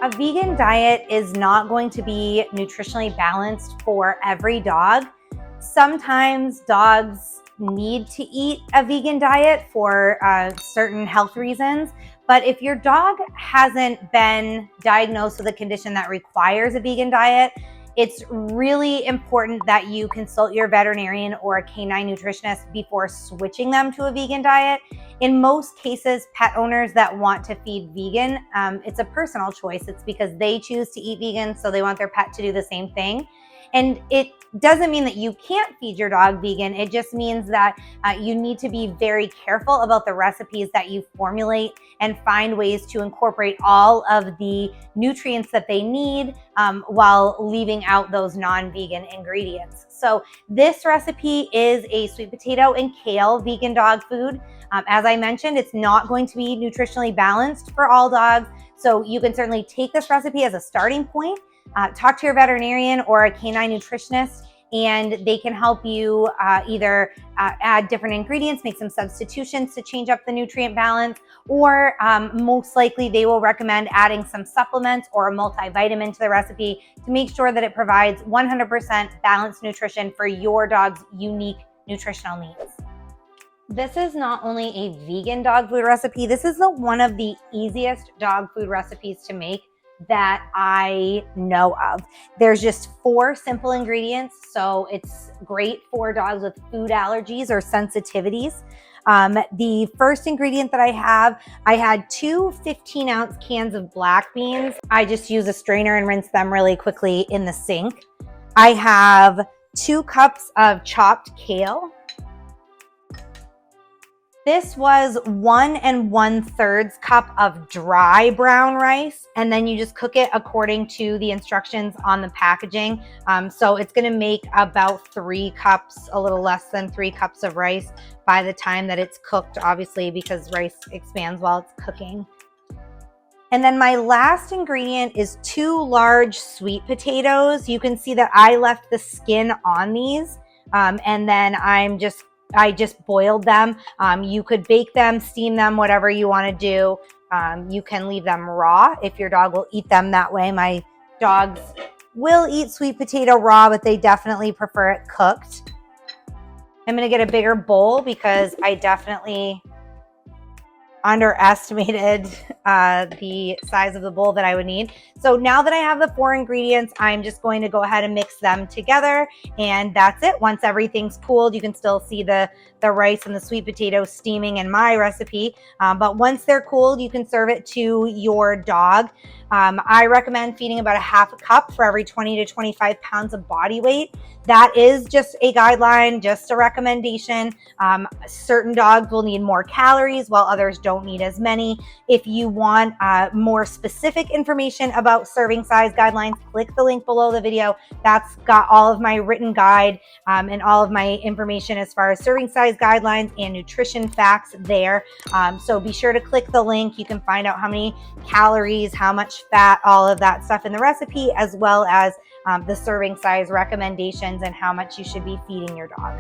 A vegan diet is not going to be nutritionally balanced for every dog. Sometimes dogs need to eat a vegan diet for certain health reasons. But if your dog hasn't been diagnosed with a condition that requires a vegan diet, it's really important that you consult your veterinarian or a canine nutritionist before switching them to a vegan diet. In most cases, pet owners that want to feed vegan, it's a personal choice. It's because they choose to eat vegan, so they want their pet to do the same thing. And it doesn't mean that you can't feed your dog vegan. It just means that you need to be very careful about the recipes that you formulate and find ways to incorporate all of the nutrients that they need while leaving out those non-vegan ingredients. So this recipe is a sweet potato and kale vegan dog food. As I mentioned, it's not going to be nutritionally balanced for all dogs. So you can certainly take this recipe as a starting point. Talk to your veterinarian or a canine nutritionist, and they can help you either add different ingredients, make some substitutions to change up the nutrient balance, or most likely they will recommend adding some supplements or a multivitamin to the recipe to make sure that it provides 100% balanced nutrition for your dog's unique nutritional needs. This is not only a vegan dog food recipe, this is one of the easiest dog food recipes to make that I know of. There's just 4 simple ingredients, so it's great for dogs with food allergies or sensitivities. The first ingredient that I had 2 15-ounce cans of black beans. I just use a strainer and rinse them really quickly in the sink. I have 2 cups of chopped kale. This was 1 1/3 cup of dry brown rice, and then you just cook it according to the instructions on the packaging. So it's gonna make about 3 cups, a little less than 3 cups of rice by the time that it's cooked, obviously, because rice expands while it's cooking. And then my last ingredient is 2 large sweet potatoes. You can see that I left the skin on these, and then I just boiled them. You could bake them, steam them, whatever you want to do. You can leave them raw if your dog will eat them that way. My dogs will eat sweet potato raw, but they definitely prefer it cooked. I'm going to get a bigger bowl because I definitely underestimated the size of the bowl that I would need. So now that I have the 4 ingredients, I'm just going to go ahead and mix them together, and that's it. Once everything's cooled, you can still see the rice and the sweet potato steaming in my recipe, but once they're cooled, you can serve it to your dog. I recommend feeding about a 1/2 cup for every 20 to 25 pounds of body weight. That is just a guideline, just a recommendation. Certain dogs will need more calories while others don't need as many. If you want more specific information about serving size guidelines, click the link below the video. That's got all of my written guide and all of my information as far as serving size guidelines and nutrition facts there. So be sure to click the link. You can find out how many calories, how much fat, all of that stuff in the recipe, as well as the serving size recommendations and how much you should be feeding your dog.